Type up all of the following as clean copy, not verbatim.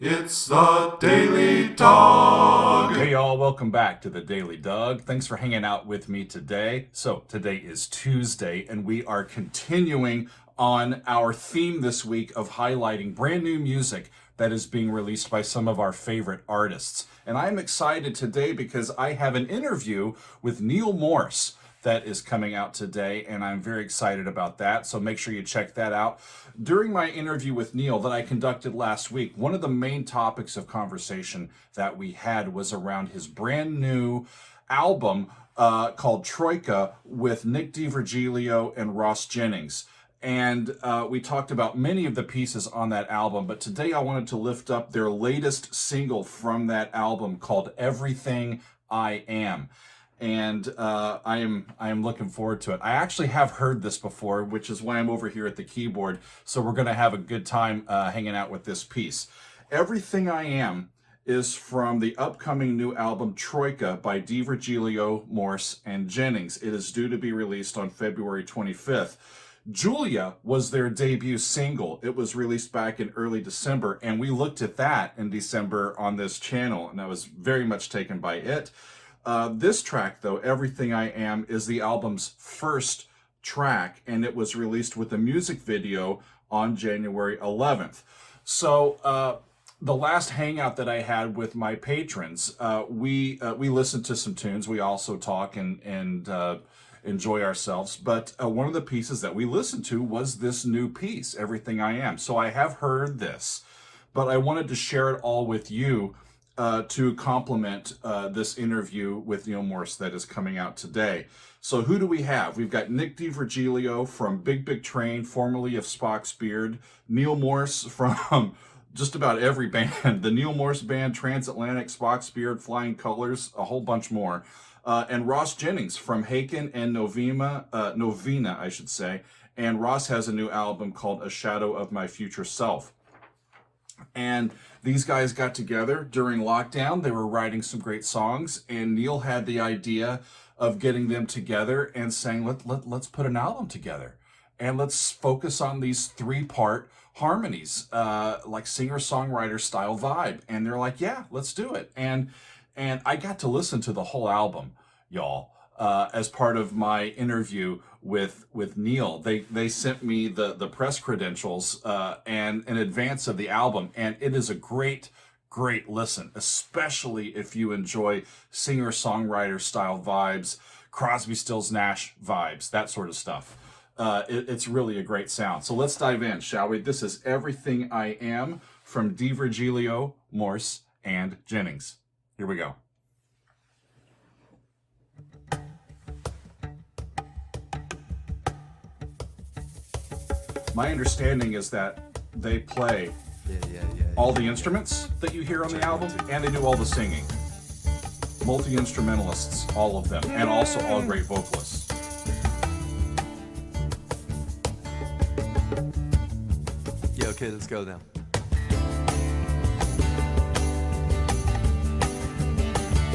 It's the Daily Dog. Hey y'all, welcome back to the Daily Dog. Thanks for hanging out with me today. So today is Tuesday and we are continuing on our theme this week of highlighting brand new music that is being released by some of our favorite artists. And I'm excited today because I have an interview with Neal Morse that is coming out today, and I'm very excited about that, so make sure you check that out. During my interview with Neal that I conducted last week, one of the main topics of conversation that we had was around his brand new album called Troika with Nick Virgilio and Ross Jennings. And we talked about many of the pieces on that album, but today I wanted to lift up their latest single from that album called Everything I Am. And I am looking forward to it. I actually have heard this before, which is why I'm over here at the keyboard. So we're going to have a good time hanging out with this piece. Everything I Am is from the upcoming new album Troika by Virgilio, Morse, and Jennings. It is due to be released on February 25th. Julia was their debut single. It was released back in early December, and we looked at that in December on this channel, and I was very much taken by it. This track, though, Everything I Am, is the album's first track, and it was released with a music video on January 11th. So the last hangout that I had with my patrons, we listened to some tunes. We also talk and enjoy ourselves. But one of the pieces that we listened to was this new piece, Everything I Am. So I have heard this, but I wanted to share it all with you to complement this interview with Neal Morse that is coming out today. So who do we have? We've got Nick Virgilio from Big Big Train, formerly of Spock's Beard. Neal Morse from just about every band. The Neal Morse Band, Transatlantic, Spock's Beard, Flying Colors, a whole bunch more. And Ross Jennings from Haken and Novena, I should say. And Ross has a new album called A Shadow of My Future Self. And these guys got together during lockdown. They were writing some great songs, and Neal had the idea of getting them together and saying, let's put an album together, and let's focus on these three-part harmonies, like singer-songwriter style vibe. And they're like, yeah, let's do it. And I got to listen to the whole album, y'all, as part of my interview with Neal. They sent me the press credentials and in advance of the album, and it is a great listen, especially if you enjoy singer-songwriter style vibes, Crosby, Stills, Nash vibes, that sort of stuff. It's really a great sound. So let's dive in, shall we? This is Everything I Am from Virgilio, Morse, and Jennings. Here we go. My understanding is that they play all the instruments that you hear on the album, and they do all the singing. Multi-instrumentalists, all of them, and also all great vocalists. Yeah, okay, let's go now.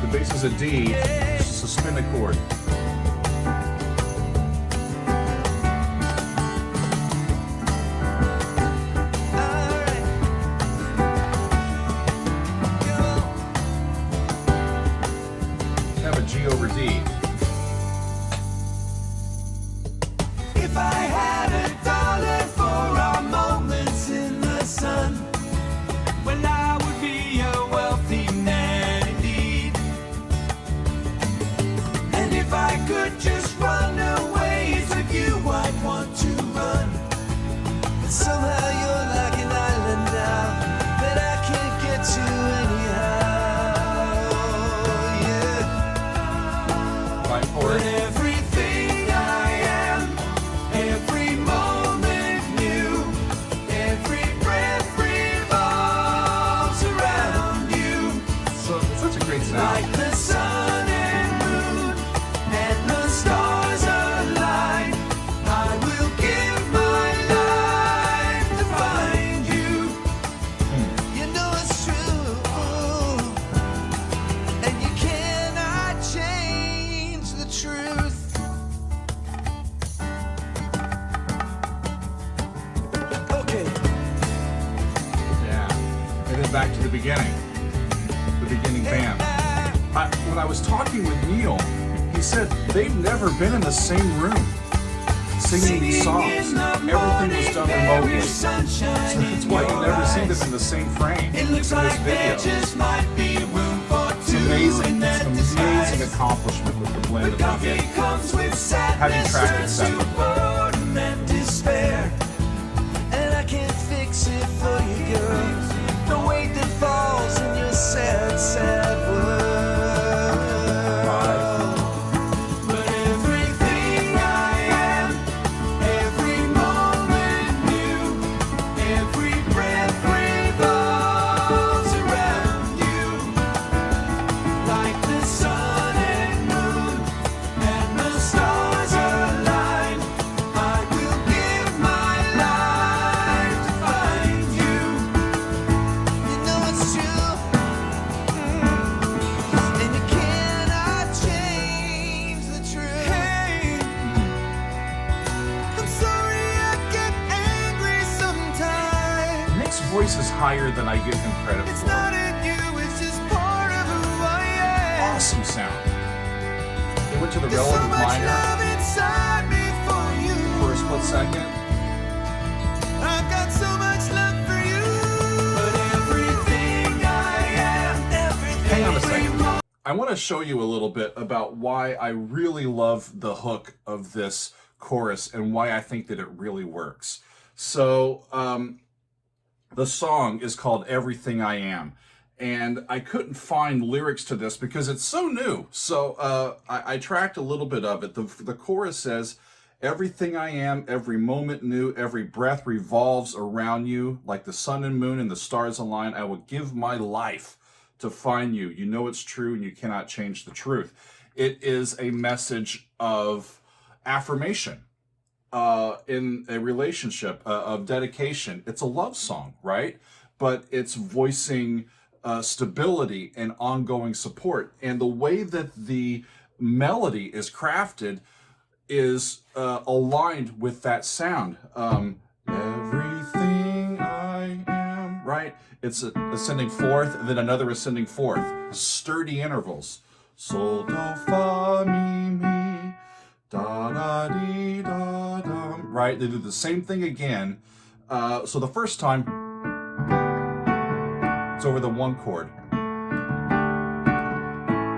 The bass is a D, suspended chord. Have a G over D. If I had $1 for our moments in the sun, well, I would be a wealthy man indeed. And if I back to the beginning band. When I was talking with Neal, he said they've never been in the same room singing these songs. Everything was done remotely. So that's why you never see them in the same frame in this video. It's amazing. It's an amazing accomplishment with the blend that they get. Having tracked it separately. And I can't fix it for you, girl. The weight that falls in your sad, sad world. But everything I am, every moment new, every breath revolves around you. Like the sun and moon and the stars align, I will give my life to find you. You know it's true, and you cannot change the truth. Hey, I'm sorry I get angry sometimes. Nick's voice is higher than I give him credit It's for. not in you, it's just part of who I am. Awesome sound. They went to the There's so relative much minor love inside me for you. for a split second. I've got so much love for you. But everything I am, everything. Hang on a second. I want to show you a little bit about why I really love the hook of this chorus and why I think that it really works. So, the song is called Everything I Am. And I couldn't find lyrics to this because it's so new. So I tracked a little bit of it. The chorus says, everything I am, every moment new, every breath revolves around you. Like the sun and moon and the stars align, I will give my life to find you. You know it's true and you cannot change the truth. It is a message of affirmation in a relationship, of dedication. It's a love song, right? But it's voicing stability and ongoing support. And the way that the melody is crafted is aligned with that sound. Everything I am, right? It's ascending fourth, and then another ascending fourth. Sturdy intervals. Sol, do, fa, mi, mi, da, da, dee, da, da. Right? They do the same thing again. So the first time, it's over the one chord.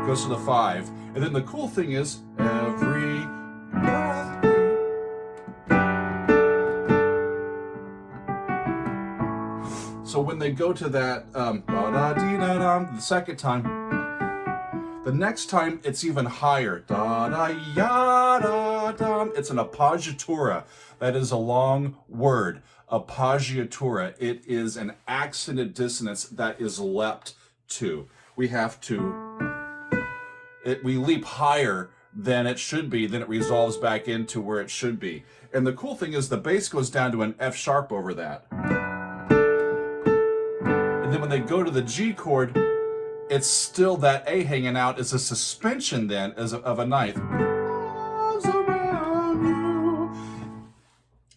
Goes to the five. And then the cool thing is, every breath. So when they go to that the second time, the next time it's even higher. Da da ya da dum. It's an appoggiatura. That is a long word. Appoggiatura. It is an accented dissonance that is leapt to. We have to. We leap higher than it should be. Then it resolves back into where it should be. And the cool thing is the bass goes down to an F sharp over that. And then when they go to the G chord, it's still that A hanging out. It's a suspension then of a ninth.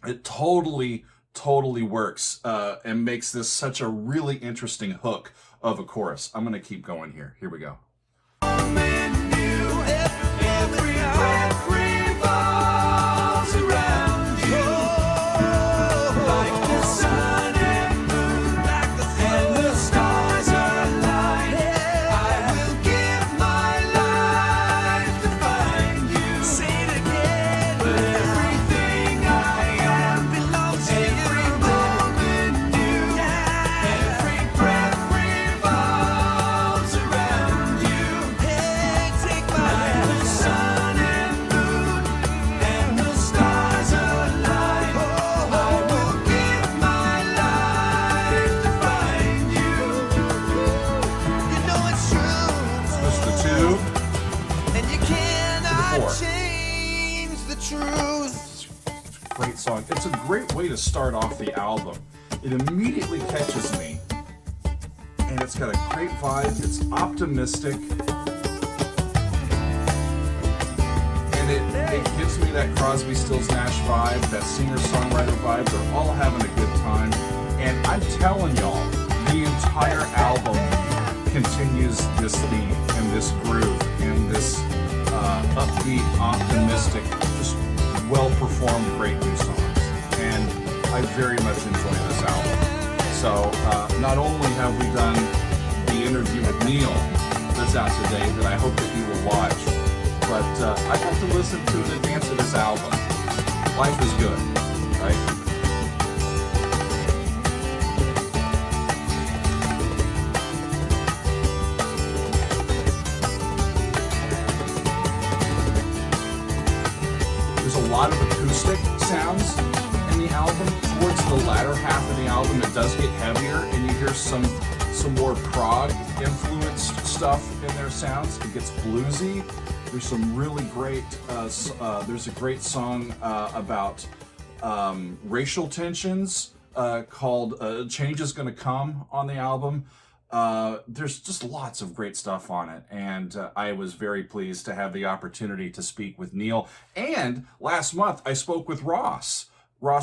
It totally works and makes this such a really interesting hook of a chorus. I'm going to keep going here. Here we go. Great song. It's a great way to start off the album. It immediately catches me, and it's got a great vibe. It's optimistic, and it gives me that Crosby, Stills, Nash vibe, that singer-songwriter vibe. They're all having a good time, and I'm telling y'all, the entire entire album continues this theme and this groove and this upbeat, optimistic, just well-performed, great new songs. And I very much enjoy this album. So not only have we done the interview with Neal that's out today that I hope that you will watch, but I hope to listen to in advance of this album. Life is good, right? There's a lot of acoustic sounds in the album. Towards the latter half of the album, it does get heavier, and you hear some more prog influenced stuff in their sounds. It gets bluesy. There's some really great. There's a great song about racial tensions called "Change Is Gonna Come" on the album. There's just lots of great stuff on it, and I was very pleased to have the opportunity to speak with Neal. And last month, I spoke with Ross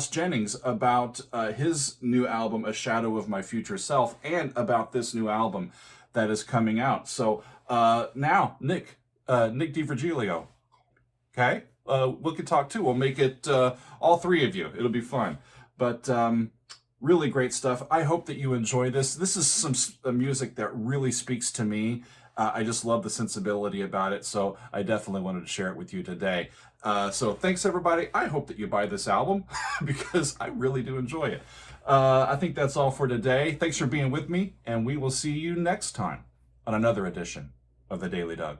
Jennings about his new album, A Shadow of My Future Self, and about this new album that is coming out. So now, Nick D. Virgilio, okay? We can talk too. We'll make it all three of you. It'll be fun. But really great stuff. I hope that you enjoy this. This is some music that really speaks to me. I just love the sensibility about it, so I definitely wanted to share it with you today. So thanks, everybody. I hope that you buy this album because I really do enjoy it. I think that's all for today. Thanks for being with me, and we will see you next time on another edition of The Daily Doug.